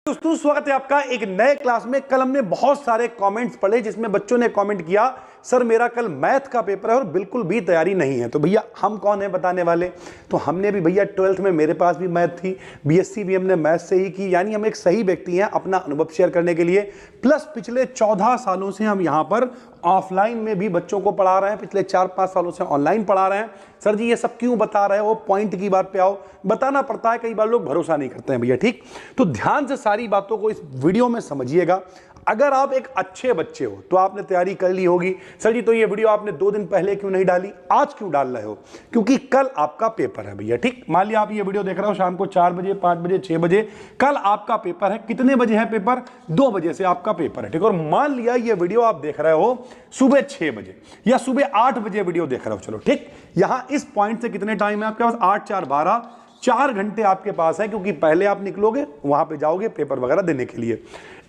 दोस्तों स्वागत है आपका एक नए क्लास में। कल हमने बहुत सारे कमेंट्स पढ़े जिसमें बच्चों ने कमेंट किया सर मेरा कल मैथ का पेपर है और बिल्कुल भी तैयारी नहीं है। तो भैया हम कौन है बताने वाले। तो हमने भी भैया 12th में मेरे पास भी मैथ थी, बीएससी भी हमने मैथ से ही की, यानी हम एक सही व्यक्ति हैं अपना अनुभव शेयर करने के लिए। प्लस पिछले 14 सालों से हम यहाँ पर ऑफलाइन में भी बच्चों को पढ़ा रहे हैं, पिछले 4-5 सालों से ऑनलाइन पढ़ा रहे हैं। सर जी ये सब क्यों बता रहे हो, पॉइंट की बात पे आओ। बताना पड़ता है, कई बार लोग भरोसा नहीं करते हैं भैया। ठीक, तो ध्यान से सारी बातों को इस वीडियो में समझिएगा। अगर आप एक अच्छे बच्चे हो तो आपने तैयारी कर ली होगी। सर जी तो ये वीडियो आपने 2 दिन पहले क्यों नहीं डाली, आज क्यों डाल रहे हो? क्योंकि कल आपका पेपर है भैया। ठीक, मान लिया आप ये वीडियो देख रहे हो शाम को 4 बजे, 5 बजे, 6 बजे, कल आपका पेपर है। कितने बजे है पेपर? 2 बजे से आपका पेपर है। ठीक, और मान लिया ये वीडियो आप देख रहे हो सुबह 6 बजे या सुबह 8 बजे वीडियो देख रहे हो। चलो ठीक, यहां इस पॉइंट से कितने टाइम है आपके पास? 8 4 12, 4 घंटे आपके पास है, क्योंकि पहले आप निकलोगे वहां पे जाओगे पेपर वगैरह देने के लिए।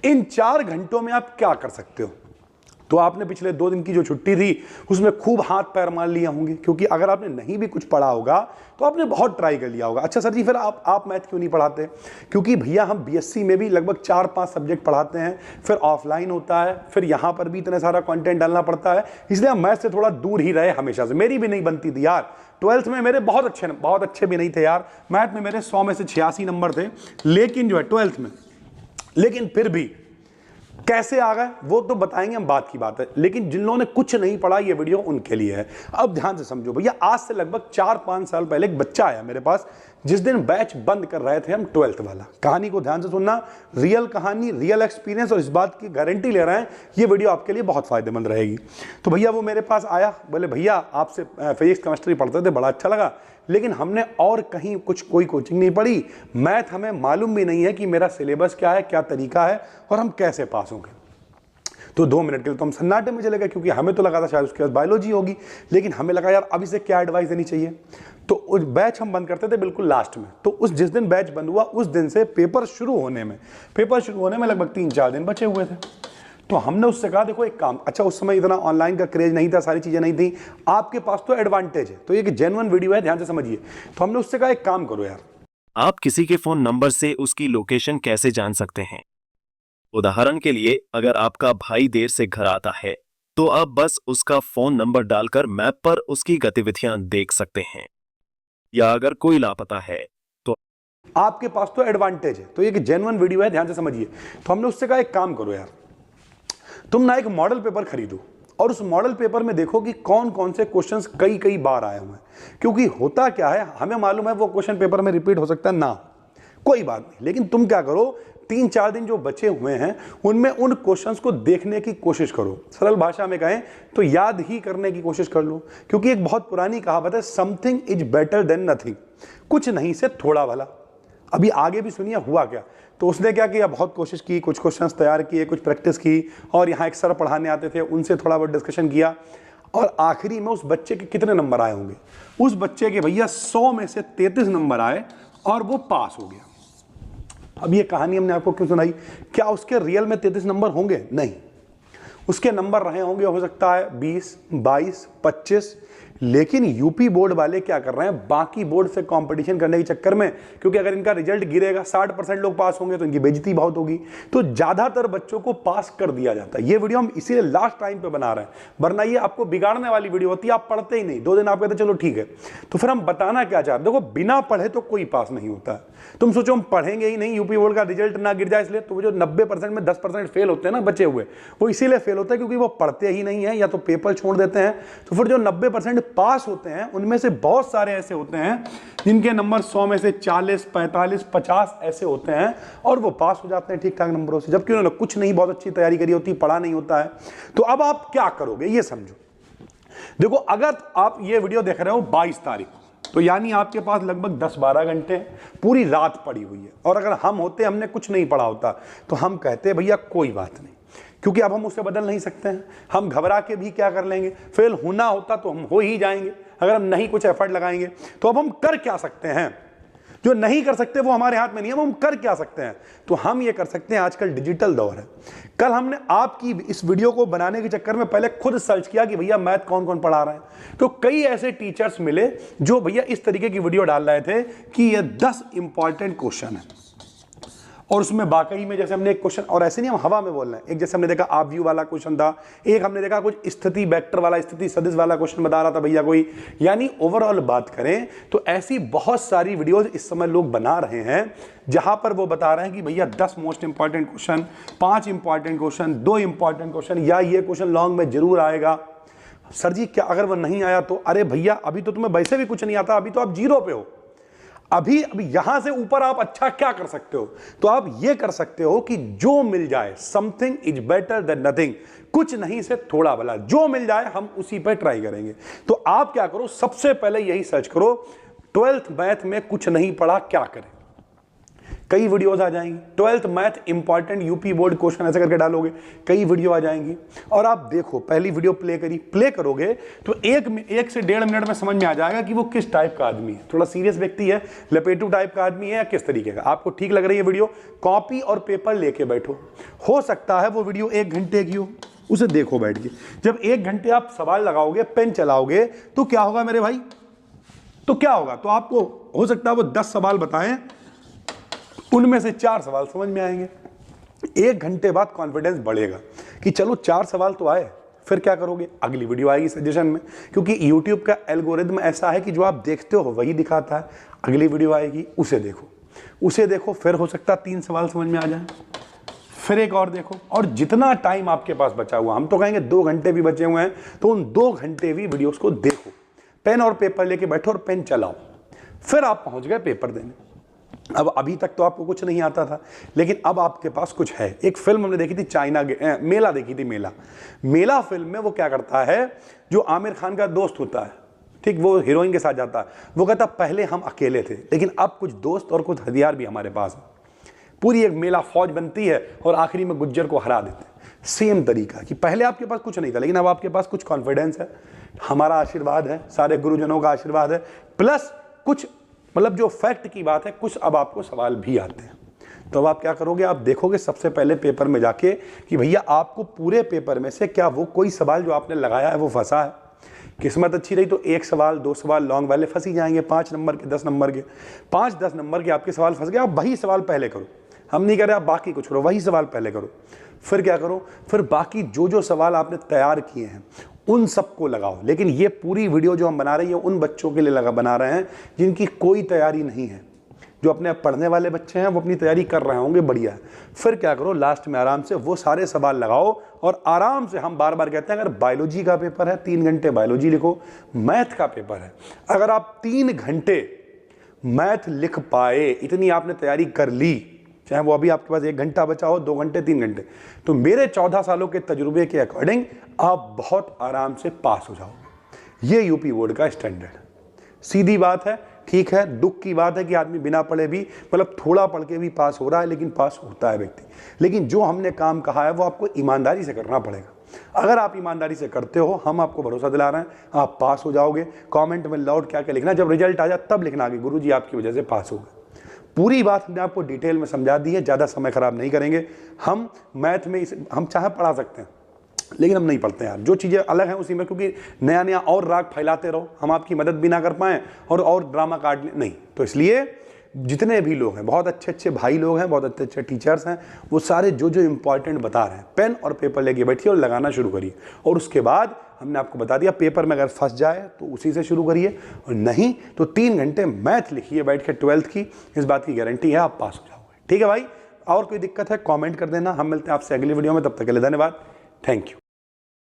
इन 4 घंटों में आप क्या कर सकते हो? तो आपने पिछले 2 दिन की जो छुट्टी थी उसमें खूब हाथ पैर मार लिए होंगे, क्योंकि अगर आपने नहीं भी कुछ पढ़ा होगा तो आपने बहुत ट्राई कर लिया होगा। अच्छा सर जी फिर आप मैथ क्यों नहीं पढ़ाते? क्योंकि भैया हम बीएससी में भी लगभग 4-5 सब्जेक्ट पढ़ाते हैं, फिर ऑफलाइन होता है, फिर यहाँ पर भी इतना सारा कंटेंट डालना पड़ता है, इसलिए हम मैथ से थोड़ा दूर ही रहे हमेशा से। मेरी भी नहीं बनती थी यार। 12th में मेरे बहुत अच्छे भी नहीं थे यार। मैथ में मेरे 100 में से 86 नंबर थे, लेकिन जो है 12th में, लेकिन फिर भी कैसे आ गए वो तो बताएंगे हम, बात की बात है। लेकिन जिन लोगों ने कुछ नहीं पढ़ा ये वीडियो उनके लिए है। अब ध्यान से समझो भैया, आज से लगभग 4-5 साल पहले एक बच्चा आया मेरे पास जिस दिन बैच बंद कर रहे थे हम 12th वाला। कहानी को ध्यान से सुनना, रियल कहानी, रियल एक्सपीरियंस, और इस बात की गारंटी ले रहे हैं ये वीडियो आपके लिए बहुत फायदेमंद रहेगी। तो भैया वो मेरे पास आया, बोले भैया आपसे फिजिक्स केमिस्ट्री पढ़ते थे, बड़ा अच्छा लगा, लेकिन हमने और कहीं कोई कोचिंग नहीं पढ़ी, मैथ हमें मालूम भी नहीं है कि मेरा सिलेबस क्या है, क्या तरीका है और हम कैसे पास होंगे। तो 2 मिनट के लिए तो हम सन्नाटे में चले गए, क्योंकि हमें तो लगा था शायद उसके बाद बायोलॉजी होगी, लेकिन हमें लगा यार अब इसे क्या एडवाइस देनी चाहिए। तो उस बैच हम बंद करते थे बिल्कुल लास्ट में। तो उस जिस दिन बैच बंद हुआ उस दिन से पेपर शुरू होने में लगभग 3-4 दिन बचे हुए थे। तो हमने उससे कहा देखो एक काम, अच्छा उस समय इतना ऑनलाइन का क्रेज नहीं था, सारी चीजें नहीं थी, आपके पास तो एडवांटेज है, तो ये जेन्युइन वीडियो है, ध्यान से समझिए। तो हमने उससे कहा एक काम करो यार, आप किसी के फोन नंबर से उसकी लोकेशन कैसे जान सकते हैं? उदाहरण के लिए अगर आपका भाई देर से घर आता है तो आप बस उसका फोन नंबर डालकर मैप पर उसकी गतिविधियां देख सकते हैं। या अगर कोई लापता है तो आपके पास तो एडवांटेज है, तो ये जेन्युइन वीडियो है, ध्यान से समझिए। तो हमने उससे कहा एक काम करो यार, तुम ना एक मॉडल पेपर खरीदो और उस मॉडल पेपर में देखो कि कौन कौन से क्वेश्चंस कई बार आए हुए हैं। क्योंकि होता क्या है, हमें मालूम है वो क्वेश्चन पेपर में रिपीट हो सकता है ना, कोई बात नहीं, लेकिन तुम क्या करो 3-4 दिन जो बचे हुए हैं उनमें उन क्वेश्चंस को देखने की कोशिश करो। सरल भाषा में कहें तो याद ही करने की कोशिश कर लो, क्योंकि एक बहुत पुरानी कहावत है, something is better than nothing, कुछ नहीं से थोड़ा भला। अभी आगे भी सुनिए हुआ क्या। तो उसने क्या किया, बहुत कोशिश की, कुछ क्वेश्चंस तैयार किए, कुछ प्रैक्टिस की, और यहाँ एक सर पढ़ाने आते थे उनसे थोड़ा बहुत डिस्कशन किया, और आखिरी में उस बच्चे के कितने नंबर आए होंगे? उस बच्चे के भैया 100 में से 33 नंबर आए और वो पास हो गया। अब ये कहानी हमने आपको क्यों सुनाई? क्या उसके रियल में 33 नंबर होंगे? नहीं, उसके नंबर रहे होंगे हो सकता है 20, 22, 25, लेकिन यूपी बोर्ड वाले क्या कर रहे हैं, बाकी बोर्ड से कंपटीशन करने के चक्कर में, क्योंकि अगर इनका रिजल्ट गिरेगा 60% लोग पास होंगे तो इनकी बेइज्जती बहुत होगी, तो ज्यादातर बच्चों को पास कर दिया जाता है। ये वीडियो हम इसीलिए लास्ट टाइम पे बना रहे हैं, वरना ये आपको बिगाड़ने वाली वीडियो होती है, आप पढ़ते ही नहीं। 2 दिन आप कहते चलो ठीक है, तो फिर हम बताना क्या चाहते, देखो बिना पढ़े तो कोई पास नहीं होता है। तुम सोचो हम पढ़ेंगे ही नहीं, यूपी बोर्ड का रिजल्ट ना गिर जाए इसलिए, तो वो जो 90% में 10% फेल होते हैं ना बचे हुए, वो इसीलिए फेल होते हैं क्योंकि वो पढ़ते ही नहीं है या तो पेपर छोड़ देते हैं। तो फिर जो 90% पास होते हैं उनमें से बहुत सारे ऐसे होते हैं जिनके नंबर 100 में से 40, 45, 50 ऐसे होते हैं और वो पास हो जाते हैं ठीक ठाक नंबरों से, जबकि उन्होंने कुछ नहीं बहुत अच्छी तैयारी करी होती, पढ़ा नहीं होता है। तो अब आप क्या करोगे ये समझो। देखो अगर आप ये वीडियो देख रहे हो 22 तारीख, तो यानी आपके पास लगभग 10-12 घंटे पूरी रात पड़ी हुई है, और अगर हम होते हमने कुछ नहीं पढ़ा होता तो हम कहते भैया कोई बात नहीं, क्योंकि अब हम उसे बदल नहीं सकते हैं, हम घबरा के भी क्या कर लेंगे, फेल होना होता तो हम हो ही जाएंगे अगर हम नहीं कुछ एफर्ट लगाएंगे। तो अब हम कर क्या सकते हैं, जो नहीं कर सकते वो हमारे हाथ में नहीं है, हम कर क्या सकते हैं? तो हम ये कर सकते हैं, आजकल डिजिटल दौर है। कल हमने आपकी इस वीडियो को बनाने के चक्कर में पहले खुद सर्च किया कि भैया मैथ कौन कौन पढ़ा रहे हैं, तो कई ऐसे टीचर्स मिले जो भैया इस तरीके की वीडियो डाल रहे थे कि ये 10 इंपॉर्टेंट क्वेश्चन है और उसमें वाकई में जैसे हमने एक क्वेश्चन, और ऐसे नहीं हम हवा में बोल रहे हैं, एक जैसे हमने देखा आप व्यू वाला क्वेश्चन था, एक हमने देखा कुछ स्थिति वेक्टर वाला, स्थिति सदिश वाला क्वेश्चन बता रहा था भैया कोई। यानी ओवरऑल बात करें तो ऐसी बहुत सारी वीडियोस इस समय लोग बना रहे हैं जहां पर वो बता रहे हैं कि भैया 10 most important question, 5 important question, 2 important question, या ये क्वेश्चन लॉन्ग में जरूर आएगा। सर जी क्या अगर वो नहीं आया तो? अरे भैया अभी तो तुम्हें वैसे भी कुछ नहीं आता, अभी तो आप जीरो पे हो। अभी यहां से ऊपर आप अच्छा क्या कर सकते हो? तो आप ये कर सकते हो कि जो मिल जाए, something is better than nothing, कुछ नहीं से थोड़ा भला, जो मिल जाए हम उसी पे ट्राई करेंगे। तो आप क्या करो, सबसे पहले यही सर्च करो 12th मैथ में कुछ नहीं पढ़ा क्या करें। कई वीडियोस आ जाएंगी, 12th math important UP board question ऐसे करके डालोगे, कई वीडियो आ जाएंगी। और आप देखो पहली वीडियो प्ले करोगे तो एक से 1.5 मिनट में समझ में आ जाएगा कि वो किस टाइप का आदमी है, थोड़ा सीरियस व्यक्ति है, लपेटू टाइप का आदमी है, या किस तरीके का। आपको ठीक लग रही है वीडियो, कॉपी और पेपर लेके बैठो। हो सकता है वो वीडियो 1 घंटे की हो, उसे देखो बैठ के। जब 1 घंटे आप सवाल लगाओगे, पेन चलाओगे, तो क्या होगा मेरे भाई? तो क्या होगा? तो आपको हो सकता है वो 10 सवाल बताएं, उनमें से 4 सवाल समझ में आएंगे। 1 घंटे बाद कॉन्फिडेंस बढ़ेगा कि चलो 4 सवाल तो आए। फिर क्या करोगे? अगली वीडियो आएगी सजेशन में, क्योंकि YouTube का एल्गोरिदम ऐसा है कि जो आप देखते हो वही दिखाता है। अगली वीडियो आएगी, उसे देखो, फिर हो सकता है 3 सवाल समझ में आ जाए, फिर एक और देखो, और जितना टाइम आपके पास बचा हुआ, हम तो कहेंगे 2 घंटे भी बचे हुए हैं, तो उन 2 घंटे भी वीडियोस को देखो। पेन और पेपर लेके बैठो और पेन चलाओ। फिर आप पहुंच गए पेपर देने। अब अभी तक तो आपको कुछ नहीं आता था, लेकिन अब आपके पास कुछ है। एक फिल्म हमने देखी थी चाइना, मेला देखी थी, मेला फिल्म में वो क्या करता है, जो आमिर खान का दोस्त होता है, ठीक, वो हीरोइन के साथ जाता है, वो कहता पहले हम अकेले थे लेकिन अब कुछ दोस्त और कुछ हथियार भी हमारे पास है। पूरी एक मेला फौज बनती है और आखिरी में गुज्जर को हरा देते हैं। सेम तरीका कि पहले आपके पास कुछ नहीं था, लेकिन अब आपके पास कुछ कॉन्फिडेंस है, हमारा आशीर्वाद है, सारे गुरुजनों का आशीर्वाद है, प्लस कुछ मतलब जो फैक्ट की बात है, कुछ अब आपको सवाल भी आते हैं। तो अब आप क्या करोगे? आप देखोगे सबसे पहले पेपर में जाके कि भैया आपको पूरे पेपर में से क्या वो कोई सवाल जो आपने लगाया है वो फंसा है। किस्मत अच्छी रही तो 1 सवाल 2 सवाल लॉन्ग वाले फंस ही जाएंगे, 5 नंबर के 10 नंबर के, 5-10 नंबर के आपके सवाल फंस गए। आप वही सवाल पहले करो, हम नहीं कह रहे आप बाकी कुछ करो, वही सवाल पहले करो। फिर क्या करो? फिर बाकी जो सवाल आपने तैयार किए हैं उन सबको लगाओ। लेकिन ये पूरी वीडियो जो हम बना रहे हैं उन बच्चों के लिए बना रहे हैं जिनकी कोई तैयारी नहीं है। जो अपने पढ़ने वाले बच्चे हैं वो अपनी तैयारी कर रहे होंगे, बढ़िया है। फिर क्या करो? लास्ट में आराम से वो सारे सवाल लगाओ और आराम से, हम बार बार कहते हैं अगर बायोलॉजी का पेपर है 3 घंटे बायोलॉजी लिखो, मैथ का पेपर है, अगर आप 3 घंटे मैथ लिख पाए, इतनी आपने तैयारी कर ली, चाहे वो अभी आपके पास 1 घंटा बचा हो, 2 घंटे, 3 घंटे, तो मेरे 14 सालों के तजुर्बे के अकॉर्डिंग आप बहुत आराम से पास हो जाओगे। ये यूपी बोर्ड का स्टैंडर्ड। सीधी बात है, ठीक है, दुख की बात है कि आदमी बिना पढ़े भी, मतलब थोड़ा पढ़ के भी पास हो रहा है, लेकिन पास होता है व्यक्ति। लेकिन जो हमने काम कहा है वो आपको ईमानदारी से करना पड़ेगा। अगर आप ईमानदारी से करते हो, हम आपको भरोसा दिला रहे हैं, आप पास हो जाओगे। कमेंट में लाउड क्या क्या लिखना, जब रिजल्ट आ जाए तब लिखना आगे, गुरुजी आपकी वजह से पास हो गए। पूरी बात हमने आपको डिटेल में समझा दी है, ज़्यादा समय खराब नहीं करेंगे। हम मैथ में हम चाहे पढ़ा सकते हैं, लेकिन हम नहीं पढ़ते यार, जो चीज़ें अलग हैं उसी में, क्योंकि नया नया और राग फैलाते रहो, हम आपकी मदद भी ना कर पाएँ और ड्रामा काट लें, नहीं। तो इसलिए जितने भी लोग हैं, बहुत अच्छे अच्छे भाई लोग हैं, बहुत अच्छे अच्छे टीचर्स हैं, वो सारे जो इंपॉर्टेंट बता रहे हैं, पेन और पेपर लेके बैठिए और लगाना शुरू करिए। और उसके बाद हमने आपको बता दिया, पेपर में अगर फंस जाए तो उसी से शुरू करिए, और नहीं तो 3 घंटे मैथ लिखिए बैठ के 12th की, इस बात की गारंटी है आप पास हो जाओगे। ठीक है भाई, और कोई दिक्कत है कमेंट कर देना। हम मिलते हैं आपसे अगली वीडियो में, तब तक के लिए धन्यवाद, थैंक यू।